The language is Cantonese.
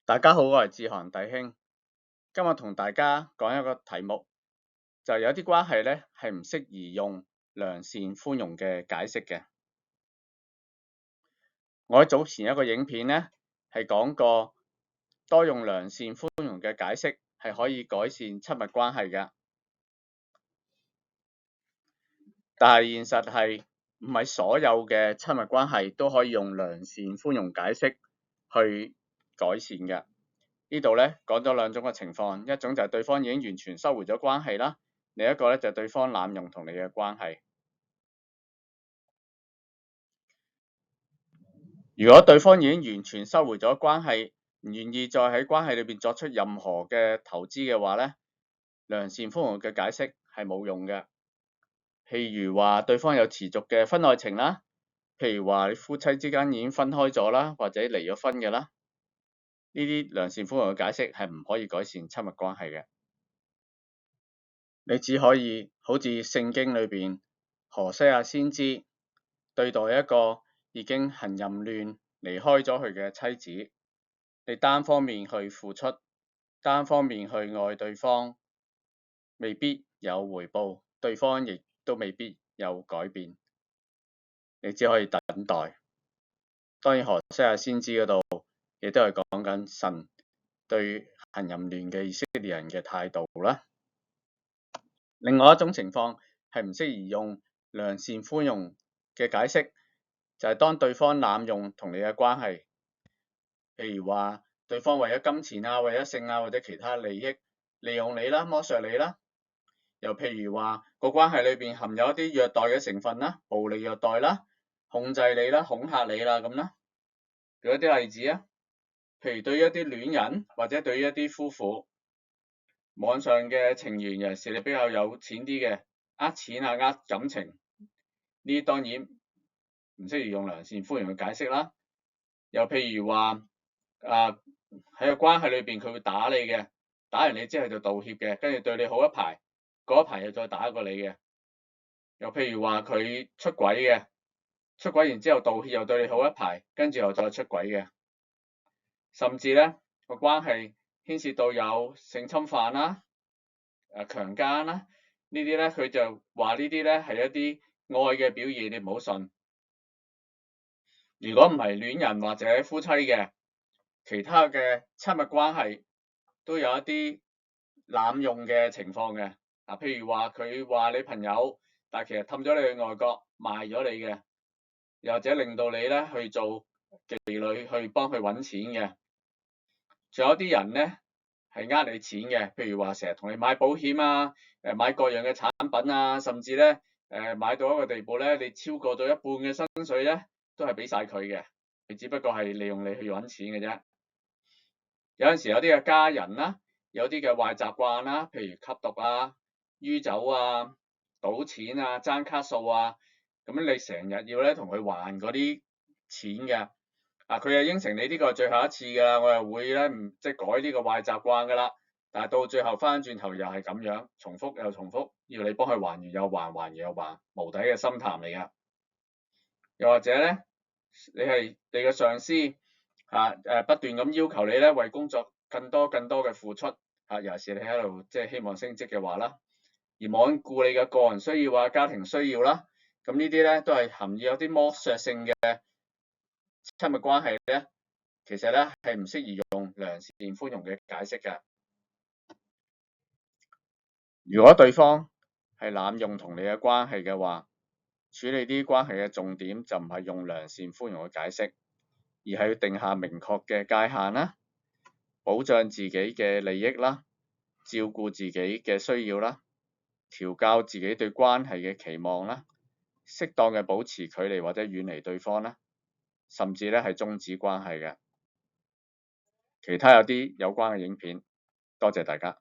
大家好，我係志航弟兄。今日同大家講一個題目，就有啲關係咧係唔適宜用良善寬容嘅解釋嘅。我喺早前一個影片咧係講過，多用良善寬容嘅解釋係可以改善親密關係嘅，但係現實係唔係所有嘅親密關係都可以用良善寬容解釋去改善嘅。呢度咧講咗兩種嘅情況，一種就係對方已經完全收回咗關係啦，另一個咧就係對方濫用同你嘅關係。如果對方已經完全收回咗關係，唔願意再喺關係裏邊作出任何嘅投資嘅話咧，良善寬容嘅解釋係冇用嘅。譬如話對方有持續嘅婚外情啦，譬如話你夫妻之間已經分開咗啦，或者離咗婚嘅啦，呢啲良善寬容嘅解釋係唔可以改善親密關係嘅。你只可以好似聖經裏邊何西阿先知對待一個已經行淫亂離開咗佢嘅妻子，你單方面去付出，單方面去愛對方，未必有回報，對方亦都未必有改變，你只可以等待。當然何西阿先知嗰度亦都係講緊神對行淫亂嘅以色列人嘅態度啦。另外一種情況係唔適宜用良善寬容嘅解釋，就係當對方濫用同你嘅關係，譬如話對方為咗金錢啊、為咗性啊或者其他利益利用你啦、剝削你啦，又譬如話個關係裏邊含有一啲虐待嘅成分啦、暴力虐待啦、控制你啦、恐嚇你啦咁啦。舉一啲例子啊，譬如對於一啲戀人或者對於一啲夫婦，網上嘅情緣，尤其是你比較有錢啲嘅，呃錢啊、呃感情，呢啲當然唔適宜用良善寬容嘅解釋啦。又譬如話喺個關係裏邊佢會打你嘅，打完你之後就道歉嘅，跟住對你好一排，過一排又再打過你嘅。又譬如話佢出軌嘅，出軌完之後道歉又對你好一排，跟住又再出軌嘅。甚至咧個關係牽涉到有性侵犯啦、強姦啦，呢啲咧佢就話呢啲咧係一啲愛嘅表現，你唔好信。如果唔係戀人或者夫妻嘅，其他嘅親密關係都有一啲濫用嘅情況嘅。譬如話佢話你朋友，但係其實氹咗你去外國賣咗你嘅，又或者令到你咧去做妓女去幫佢揾錢嘅。仲有啲人咧係呃你錢嘅，譬如話成日同你買保險啊，買各樣嘅產品啊，甚至咧買到一個地步咧，你超過咗一半嘅薪水咧，都係俾晒佢嘅，佢只不過係利用你去揾錢嘅啫。有陣時有啲嘅家人啦，有啲嘅壞習慣啦，譬如吸毒啊、酗酒啊、賭錢啊、爭卡數啊，咁你成日要咧同佢還嗰啲錢嘅。佢又應承你呢個係最後一次㗎啦，我又會咧即係改呢個壞習慣㗎啦。但係到最後翻轉頭又係咁樣，重複又重複，要你幫佢還完又還，還完又還，無底嘅深潭嚟㗎。又或者咧，你係你嘅上司不斷咁要求你咧為工作更多嘅付出尤其是你喺度即係希望升職嘅話啦，而罔顧你嘅個人需要啊、家庭需要啦，咁呢啲咧都係含有啲剝削性嘅親密關係咧，其實咧係唔適宜用良善寬容嘅解釋嘅。如果對方係濫用同你嘅關係嘅話，處理啲關係嘅重點就唔係用良善寬容嘅解釋，而係要定下明確嘅界限啦，保障自己嘅利益啦，照顧自己嘅需要啦，調教自己對關係嘅期望啦，適當嘅保持距離或者遠離對方啦，甚至咧係終止關係嘅。其他有啲有關嘅影片，多謝大家。